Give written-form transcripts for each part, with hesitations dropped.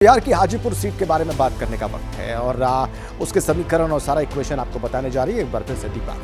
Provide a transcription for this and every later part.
बिहार की हाजीपुर सीट के बारे में बात करने का वक्त है और उसके समीकरण और सारा इक्वेशन आपको बताने जा रही है एक बार फिर से दीपा।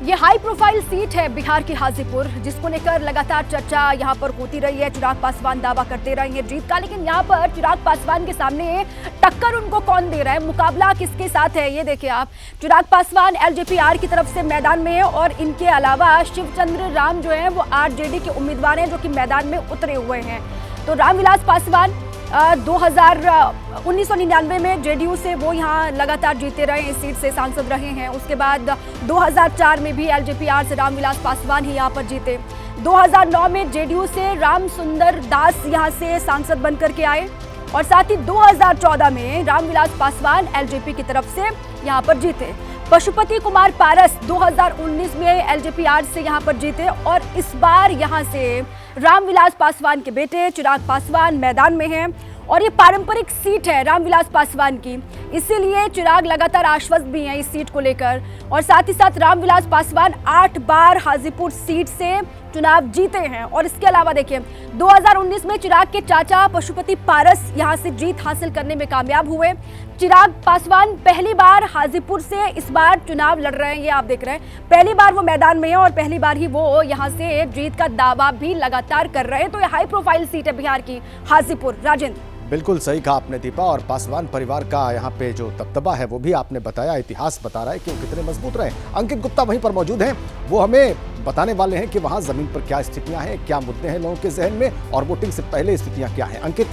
ये हाई प्रोफाइल सीट है बिहार की हाजीपुर, जिसको लेकर लगातार चर्चा यहाँ पर होती रही है। चिराग पासवान दावा करते रहे हैं जीत का, लेकिन यहाँ पर चिराग पासवान के सामने टक्कर उनको कौन दे रहा है, मुकाबला किसके साथ है, ये देखिए आप। चिराग पासवान एलजेपी-आर की तरफ से मैदान में है और इनके अलावा शिवचंद्र राम जो है वो आरजेडी के उम्मीदवार हैं जो कि मैदान में उतरे हुए हैं। तो रामविलास पासवान 1999 में जेडीयू से वो यहाँ लगातार जीते रहे, इस सीट से सांसद रहे हैं। उसके बाद 2004 में भी एलजेपी-आर से रामविलास पासवान ही यहाँ पर जीते। 2009 में जेडीयू से राम सुंदर दास यहाँ से सांसद बनकर के आए और साथ ही 2014 में रामविलास पासवान एलजेपी की तरफ से यहाँ पर जीते। पशुपति कुमार पारस 2019 में एलजेपी-आर से यहाँ पर जीते और इस बार यहाँ से रामविलास पासवान के बेटे चिराग पासवान मैदान में हैं और ये पारंपरिक सीट है रामविलास पासवान की, इसीलिए चिराग लगातार आश्वस्त भी हैं इस सीट को लेकर। और साथ ही साथ रामविलास पासवान 8 बार हाजीपुर सीट से चुनाव जीते हैं। और इसके अलावा देखिए 2019 में चिराग के चाचा पशुपति पारस यहां से जीत हासिल करने में कामयाब हुए। चिराग पासवान पहली बार हाजीपुर से इस बार चुनाव लड़ रहे हैं, ये आप देख रहे हैं। पहली बार वो मैदान में है और पहली बार ही वो यहां से जीत का दावा भी लगातार कर रहे हैं। तो ये हाई प्रोफाइल सीट है बिहार की हाजीपुर। राजेंद्र, बिल्कुल सही कहा आपने दीपा, और पासवान परिवार का यहाँ पे जो दबदबा है वो भी आपने बताया, इतिहास बता रहा है कि वो कितने मजबूत रहे। अंकित गुप्ता वहीं पर मौजूद हैं, वो हमें बताने वाले हैं कि वहां जमीन पर क्या स्थितियां हैं, क्या मुद्दे हैं लोगों के जहन में और वोटिंग से पहले स्थितियां क्या हैं। अंकित।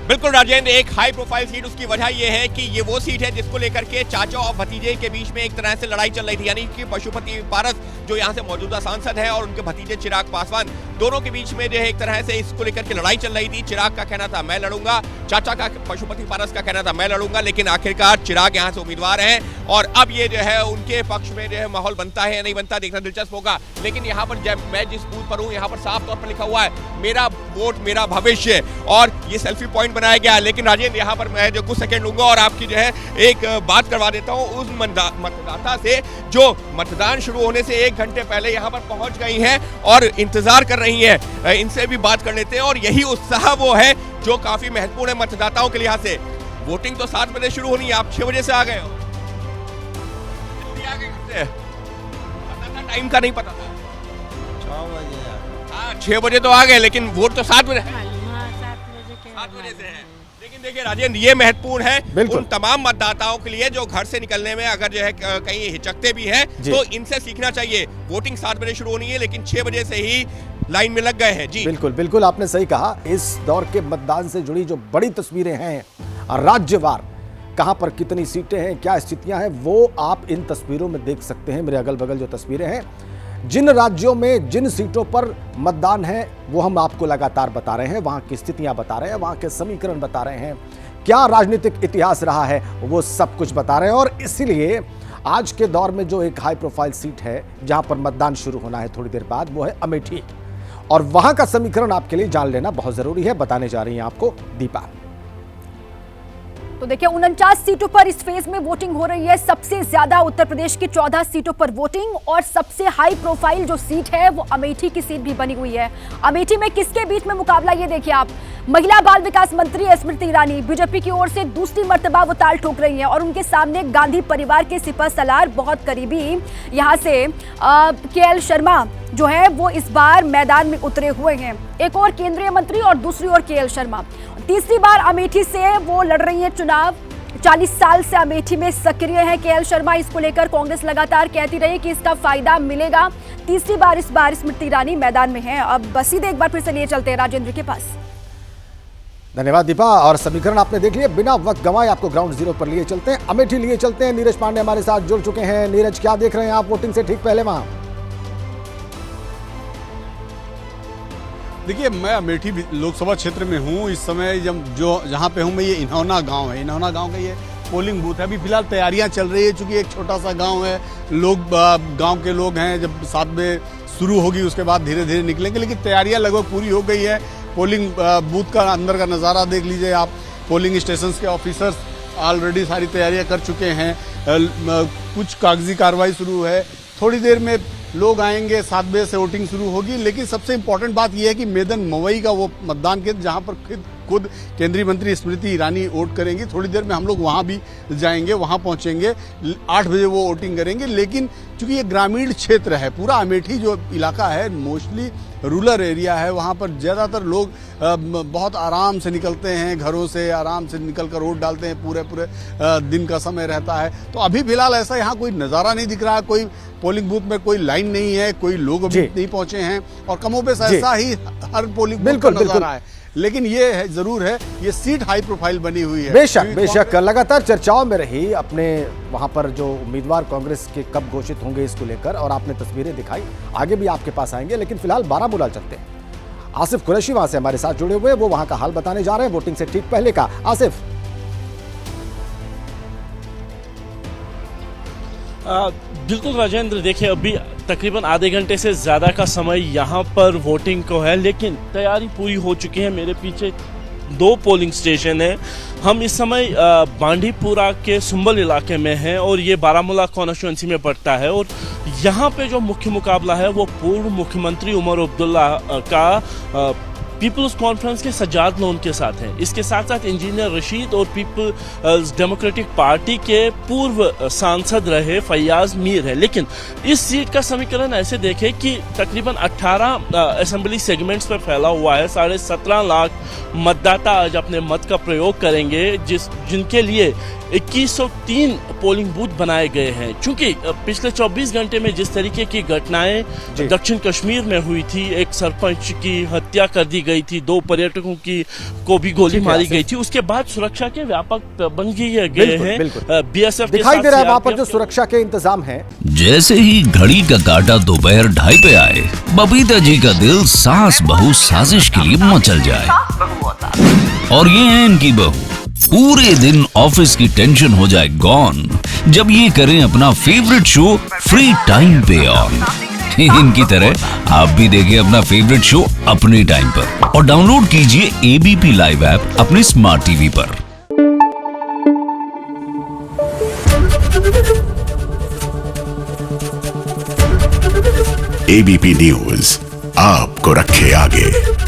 बिल्कुल राजेंद्र, एक हाई प्रोफाइल सीट, उसकी वजह यह है कि ये वो सीट है जिसको लेकर के चाचा और भतीजे के बीच में एक तरह से लड़ाई चल रही थी, यानी कि पशुपति पारस जो यहाँ से मौजूदा सांसद है और उनके भतीजे चिराग पासवान, दोनों के बीच में जो है एक तरह से इसको लेकर के लड़ाई चल रही थी। चिराग का कहना था मैं लड़ूंगा, चाचा का पशुपति पारस का कहना था मैं लड़ूंगा, लेकिन आखिरकार चिराग यहाँ से उम्मीदवार हैं और अब ये जो है उनके पक्ष में जो है माहौल बनता है या नहीं बनता देखना दिलचस्प होगा। लेकिन यहाँ पर जब मैं जिस बूथ पर हूँ यहाँ पर साफ तौर पर लिखा हुआ है मेरा वोट मेरा भविष्य, और ये सेल्फी पॉइंट बनाया गया है। लेकिन राजेंद्र यहाँ पर मैं जो कुछ सेकंड लूंगा और आपकी जो है एक बात करवा देता हूँ उस मतदाता से जो मतदान शुरू होने से 1 घंटे पहले यहाँ पर पहुंच गई हैं और इंतजार कर रही हैं, इनसे भी बात कर लेते हैं। और यही उत्साह वो है जो काफी महत्वपूर्ण है मतदाताओं के लिहाज से। वोटिंग तो 7 बजे शुरू होनी है, आप 6 बजे से आ गए हो, जल्दी आ गए घर से, पता था टाइम का नहीं पता था, 6 बजे। हाँ 6 बजे तो आ गए, लेकिन वोट तो 7 बजे है, 7 बजे से है। लेकिन देखिए राजेंद्र, ये महत्वपूर्ण है उन तमाम मतदाताओं के लिए जो घर से निकलने में अगर जो है कहीं हिचकते भी हैं तो इनसे सीखना चाहिए। वोटिंग 7 बजे शुरू होनी है लेकिन 6 बजे से ही लाइन में लग गए हैं। जी बिल्कुल बिल्कुल आपने सही कहा। इस दौर के मतदान से जुड़ी जो बड़ी तस्वीरें हैं राज्यवार, कहां पर कितनी सीटें हैं, क्या स्थितियां हैं, वो आप इन तस्वीरों में देख सकते हैं। मेरे अगल बगल जो तस्वीरें हैं, जिन राज्यों में जिन सीटों पर मतदान है वो हम आपको लगातार बता रहे हैं, वहां की स्थितियां बता रहे हैं, वहां के समीकरण बता रहे हैं, क्या राजनीतिक इतिहास रहा है वो सब कुछ बता रहे हैं। और इसीलिए आज के दौर में जो एक हाई प्रोफाइल सीट है जहां पर मतदान शुरू होना है थोड़ी देर बाद, वो है अमेठी, और वहां का समीकरण आपके लिए जान लेना बहुत जरूरी है। बताने जा रही हैं आपको दीपा। तो देखिए 49 सीटों पर इस फेज में वोटिंग हो रही है। सबसे ज्यादा उत्तर प्रदेश की 14 सीटों पर वोटिंग और सबसे हाई प्रोफाइल जो सीट है वो अमेठी की सीट भी बनी हुई है। अमेठी में किसके बीच में मुकाबला, ये देखिए आप। महिला बाल विकास मंत्री स्मृति ईरानी बीजेपी की ओर से दूसरी मर्तबा वो ताल ठोक रही हैं और उनके सामने गांधी परिवार के सिपहसालार बहुत करीबी यहाँ से केएल शर्मा जो है वो इस बार मैदान में उतरे हुए हैं। एक और केंद्रीय मंत्री और दूसरी ओर केएल शर्मा। तीसरी बार अमेठी से वो लड़ रही है चुनाव। 40 साल से अमेठी में सक्रिय है केएल शर्मा। इसको लेकर कांग्रेस लगातार कहती रही कि इसका फायदा मिलेगा। तीसरी बार इस बार स्मृति ईरानी मैदान में है। अब बस एक बार फिर से लिए चलते हैं राजेंद्र के पास। धन्यवाद दीपा, और समीकरण आपने देख लिया। बिना वक्त गंवाए आपको ग्राउंड जीरो पर लिए चलते हैं, अमेठी लिए चलते हैं। नीरज पांडे हमारे साथ जुड़ चुके हैं। नीरज, क्या देख रहे हैं आप वोटिंग से ठीक पहले वहां? देखिए, मैं अमेठी लोकसभा क्षेत्र में हूँ इस समय। जहाँ पे हूँ मैं, ये इन्हौना गांव है, इन्हौना गांव का ये पोलिंग बूथ है। अभी फिलहाल तैयारियां चल रही है, चूंकि एक छोटा सा गांव है, लोग गांव के लोग हैं, जब 7 बजे शुरू होगी उसके बाद धीरे धीरे निकलेंगे, लेकिन तैयारियां लगभग पूरी हो गई है। पोलिंग बूथ का अंदर का नज़ारा देख लीजिए आप। पोलिंग स्टेशन के ऑफिसर्स ऑलरेडी सारी तैयारियां कर चुके हैं। कुछ कागजी कार्रवाई शुरू है, थोड़ी देर में लोग आएंगे, 7 बजे से वोटिंग शुरू होगी। लेकिन सबसे इम्पोर्टेंट बात यह है कि मेदन मवई का वो मतदान केंद्र जहां पर खुद केंद्रीय मंत्री स्मृति ईरानी वोट करेंगी। थोड़ी देर में हम लोग वहां भी जाएंगे, वहां पहुंचेंगे, 8 बजे वो वोटिंग करेंगे। लेकिन चूंकि ये ग्रामीण क्षेत्र है, पूरा अमेठी जो इलाका है मोस्टली रूरल एरिया है, वहाँ पर ज़्यादातर लोग बहुत आराम से निकलते हैं, घरों से आराम से निकल कर वोट डालते हैं। पूरे दिन का समय रहता है। तो अभी फिलहाल ऐसा यहाँ कोई नज़ारा नहीं दिख रहा है, कोई पोलिंग बूथ में कोई लाइन नहीं है, कोई लोग अभी नहीं पहुंचे हैं, और कमोबेश ऐसा ही हर पोलिंग बूथ का नज़ारा है। लेकिन ये है, जरूर है, ये सीट हाई प्रोफाइल बनी हुई है। बेशक लगातार चर्चाओं में रही अपने वहां पर जो उम्मीदवार कांग्रेस के कब घोषित होंगे इसको लेकर, और आपने तस्वीरें दिखाई, आगे भी आपके पास आएंगे। लेकिन फिलहाल बारामूला चलते हैं। आसिफ कुरैशी वहां से हमारे साथ जुड़े हुए, वो वहां का हाल बताने जा रहे हैं वोटिंग से ठीक पहले का। आसिफ, बिल्कुल राजेंद्र, देखिए अभी तकरीबन आधे घंटे से ज़्यादा का समय यहाँ पर वोटिंग को है, लेकिन तैयारी पूरी हो चुकी है। मेरे पीछे 2 पोलिंग स्टेशन है। हम इस समय बांडीपुरा के सुंबल इलाके में हैं और ये बारामूला कॉन्स्टिट्यूंसी में पड़ता है। और यहाँ पे जो मुख्य मुकाबला है वो पूर्व मुख्यमंत्री उमर अब्दुल्ला का पीपल्स कॉन्फ्रेंस के सज्जाद लोन के साथ है। इसके साथ साथ इंजीनियर रशीद और पीपल्स डेमोक्रेटिक पार्टी के पूर्व सांसद रहे फैयाज मीर है। लेकिन इस सीट का समीकरण ऐसे देखें कि तकरीबन 18 असेंबली सेगमेंट्स पर फैला हुआ है। 17.5 लाख मतदाता आज अपने मत का प्रयोग करेंगे, जिनके लिए 2103 पोलिंग बूथ बनाए गए हैं। चूंकि पिछले 24 घंटे में जिस तरीके की घटनाएं दक्षिण कश्मीर में हुई थी, एक सरपंच की हत्या कर दी गई थी, 2 पर्यटकों को भी गोली मारी गई थी, उसके बाद सुरक्षा के व्यापक प्रबंध किए गए हैं। बीएसएफ दिखाई दे रहा है वहाँ पर जो सुरक्षा के इंतजाम है। जैसे ही घड़ी का काटा दोपहर 2:30 पे आए, बबीता जी का दिल सास बहू साजिश के लिए मचल जाए। और ये है इनकी बहू, पूरे दिन ऑफिस की टेंशन हो जाए गॉन जब ये करें अपना फेवरेट शो फ्री टाइम पे ऑन। इनकी तरह आप भी देखिए अपना फेवरेट शो अपने टाइम पर और डाउनलोड कीजिए एबीपी लाइव ऐप अपने स्मार्ट टीवी पर। एबीपी न्यूज आपको रखे आगे।